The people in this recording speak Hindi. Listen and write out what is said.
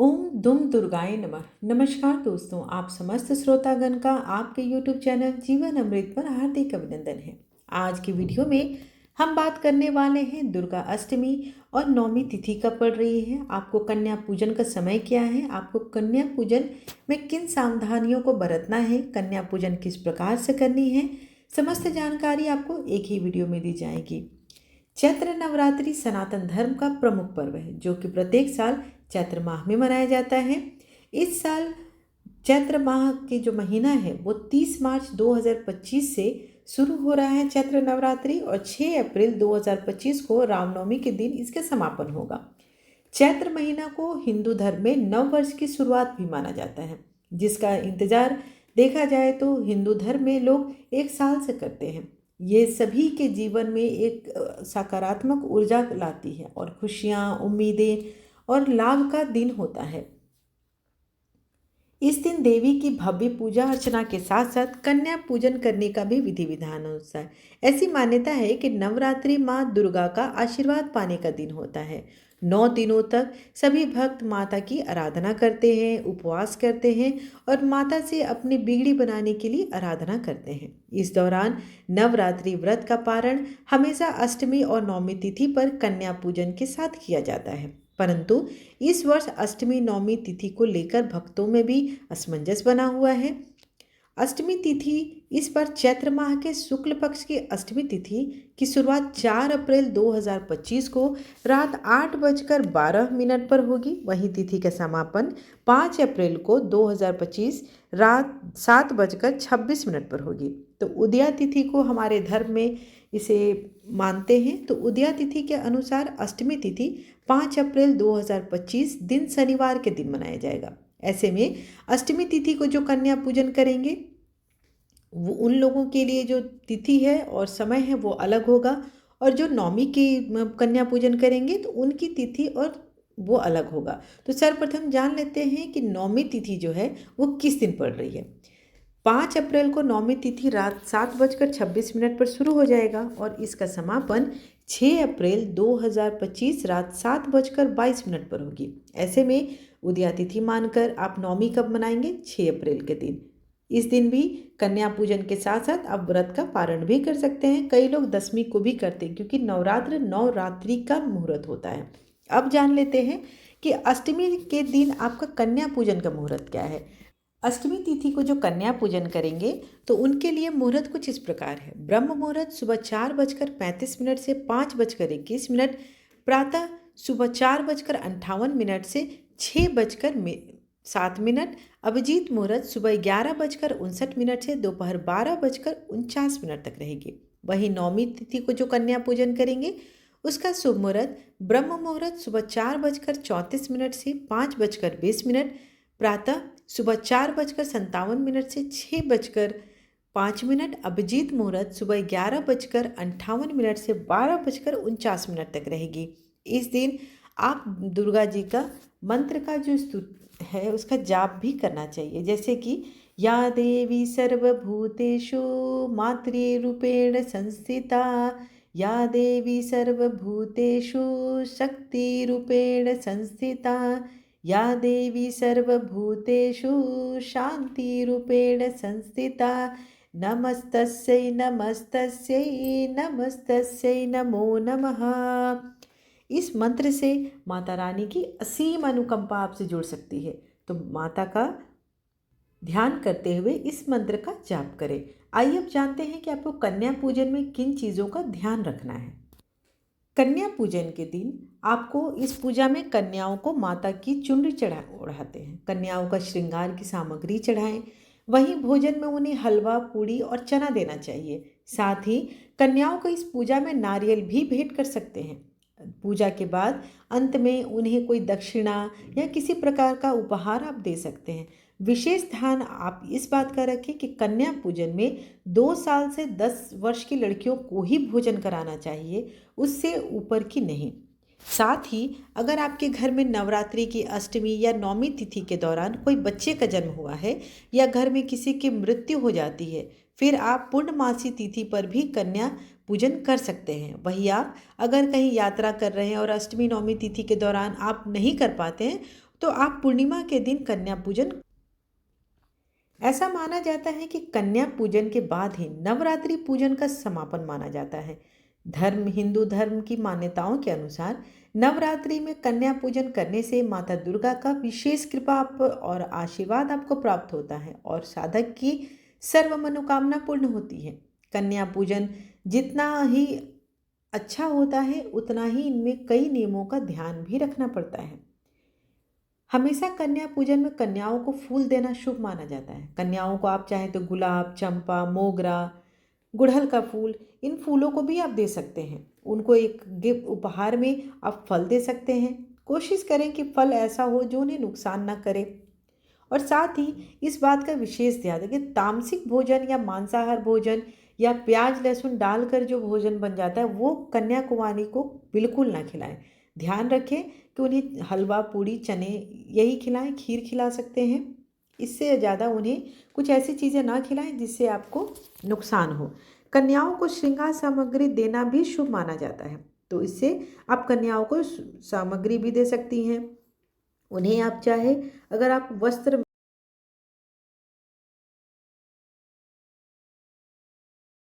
ओम दुम दुर्गाय नमः। नमस्कार दोस्तों, आप समस्त श्रोतागण का आपके YouTube चैनल जीवन अमृत पर हार्दिक अभिनंदन है। आज की वीडियो में हम बात करने वाले हैं दुर्गा अष्टमी और नौमी तिथि कब पड़ रही है, आपको कन्या पूजन का समय क्या है, आपको कन्या पूजन में किन सावधानियों को बरतना है, कन्या पूजन किस प्रकार से करनी है, समस्त जानकारी आपको एक ही वीडियो में दी जाएगी। चैत्र नवरात्रि सनातन धर्म का प्रमुख पर्व है जो कि प्रत्येक साल चैत्र माह में मनाया जाता है। इस साल चैत्र माह के जो महीना है वो 30 मार्च 2025 से शुरू हो रहा है चैत्र नवरात्रि, और 6 अप्रैल 2025 को रामनवमी के दिन इसका समापन होगा। चैत्र महीना को हिंदू धर्म में नव वर्ष की शुरुआत भी माना जाता है, जिसका इंतजार देखा जाए तो हिंदू धर्म में लोग एक साल से करते हैं। ये सभी के जीवन में एक सकारात्मक ऊर्जा लाती है और खुशियाँ, उम्मीदें और लाभ का दिन होता है। इस दिन देवी की भव्य पूजा अर्चना के साथ साथ कन्या पूजन करने का भी विधि विधान होता है। ऐसी मान्यता है कि नवरात्रि माँ दुर्गा का आशीर्वाद पाने का दिन होता है। 9 दिनों तक सभी भक्त माता की आराधना करते हैं, उपवास करते हैं और माता से अपनी बिगड़ी बनाने के लिए आराधना करते हैं। इस दौरान नवरात्रि व्रत का पारण हमेशा अष्टमी और नौमी तिथि पर कन्या पूजन के साथ किया जाता है, परंतु इस वर्ष अष्टमी नौमी तिथि को लेकर भक्तों में भी असमंजस बना हुआ है। अष्टमी तिथि इस बार चैत्र माह के शुक्ल पक्ष की अष्टमी तिथि की शुरुआत 4 अप्रैल 2025 को रात 8:12 पर होगी। वहीं तिथि का समापन 5 अप्रैल को 2025 रात 7:26 पर होगी। तो उदया तिथि को हमारे धर्म में इसे मानते हैं। तो उदया तिथि के अनुसार अष्टमी तिथि 5 अप्रैल 2025 दिन शनिवार के दिन मनाया जाएगा। ऐसे में अष्टमी तिथि को जो कन्या पूजन करेंगे वो उन लोगों के लिए जो तिथि है और समय है वो अलग होगा, और जो नौमी की कन्या पूजन करेंगे तो उनकी तिथि और वो अलग होगा। तो सर्वप्रथम जान लेते हैं कि नौमी तिथि जो है वो किस दिन पड़ रही है। 5 अप्रैल को नौमी तिथि रात 7:26 पर शुरू हो जाएगा और इसका समापन 6 अप्रैल 2025 रात 7:22 पर होगी। ऐसे में उदया तिथि मानकर आप नौमी कब मनाएंगे? 6 अप्रैल के दिन। इस दिन भी कन्या पूजन के साथ साथ आप व्रत का पारण भी कर सकते हैं। कई लोग दशमी को भी करते हैं क्योंकि नवरात्रि का मुहूर्त होता है। अब जान लेते हैं कि अष्टमी के दिन आपका कन्या पूजन का मुहूर्त क्या है। अष्टमी तिथि को जो कन्या पूजन करेंगे तो उनके लिए मुहूर्त कुछ इस प्रकार है। ब्रह्म मुहूर्त सुबह 4:35 से 5:21, प्रातः सुबह 4:58 से 6:07, अभिजीत मुहूर्त सुबह 11:59 से दोपहर 12:49 तक रहेगी। वहीं नौमी तिथि को जो कन्या पूजन करेंगे उसका शुभ मुहूर्त ब्रह्म मुहूर्त सुबह 4:34 से 5:20, प्रातः सुबह 4:57 से 6:05, अभिजीत मुहूर्त सुबह 11:58 से 12:49 तक रहेगी। इस दिन आप दुर्गा जी का मंत्र का जो स्तुति है उसका जाप भी करना चाहिए, जैसे कि या देवी सर्वभूतेषु मातृरूपेण संस्थिता, या देवी सर्वभूतेषु शक्तिरूपेण संस्थिता, या देवी सर्वभूतेषु शान्तिरूपेण संस्थिता, नमस्तस्यै नमस्तस्यै नमस्तस्यै नमो नमः। इस मंत्र से माता रानी की असीम अनुकंपा आपसे जुड़ सकती है, तो माता का ध्यान करते हुए इस मंत्र का जाप करें। आइए अब जानते हैं कि आपको कन्या पूजन में किन चीज़ों का ध्यान रखना है। कन्या पूजन के दिन आपको इस पूजा में कन्याओं को माता की चुनरी ओढ़ाते हैं, कन्याओं का श्रृंगार की सामग्री चढ़ाएं। वहीं भोजन में उन्हें हलवा, पूड़ी और चना देना चाहिए। साथ ही कन्याओं को इस पूजा में नारियल भी भेंट कर सकते हैं। पूजा के बाद अंत में उन्हें कोई दक्षिणा या किसी प्रकार का उपहार आप दे सकते हैं। विशेष ध्यान आप इस बात का रखें कि कन्या पूजन में 2 साल से 10 वर्ष की लड़कियों को ही भोजन कराना चाहिए, उससे ऊपर की नहीं। साथ ही अगर आपके घर में नवरात्रि की अष्टमी या नौमी तिथि के दौरान कोई बच्चे का जन्म हुआ है या घर में किसी की मृत्यु हो जाती है, फिर आप पूर्णमासी तिथि पर भी कन्या पूजन कर सकते हैं। वहीं आप अगर कहीं यात्रा कर रहे हैं और अष्टमी नौमी तिथि के दौरान आप नहीं कर पाते हैं तो आप पूर्णिमा के दिन कन्या पूजन। ऐसा माना जाता है कि कन्या पूजन के बाद ही नवरात्रि पूजन का समापन माना जाता है। हिंदू धर्म की मान्यताओं के अनुसार नवरात्रि में कन्या पूजन करने से माता दुर्गा का विशेष कृपा आप और आशीर्वाद आपको प्राप्त होता है और साधक की सर्व मनोकामना पूर्ण होती है। कन्या पूजन जितना ही अच्छा होता है उतना ही इनमें कई नियमों का ध्यान भी रखना पड़ता है। हमेशा कन्या पूजन में कन्याओं को फूल देना शुभ माना जाता है। कन्याओं को आप चाहें तो गुलाब, चंपा, मोगरा, गुड़हल का फूल, इन फूलों को भी आप दे सकते हैं। उनको एक गिफ्ट उपहार में आप फल दे सकते हैं। कोशिश करें कि फल ऐसा हो जो उन्हें नुकसान ना करे। और साथ ही इस बात का विशेष ध्यान रखें, तामसिक भोजन या मांसाहार भोजन या प्याज लहसुन डालकर जो भोजन बन जाता है वो कन्या कुमारी को बिल्कुल ना खिलाएं। ध्यान रखें कि उन्हें हलवा, पूड़ी, चने यही खिलाएं, खीर खिला सकते हैं। इससे ज़्यादा उन्हें कुछ ऐसी चीज़ें ना खिलाएं जिससे आपको नुकसान हो। कन्याओं को श्रृंगार सामग्री देना भी शुभ माना जाता है, तो इससे आप कन्याओं को सामग्री भी दे सकती हैं। उन्हें आप चाहे अगर आप वस्त्र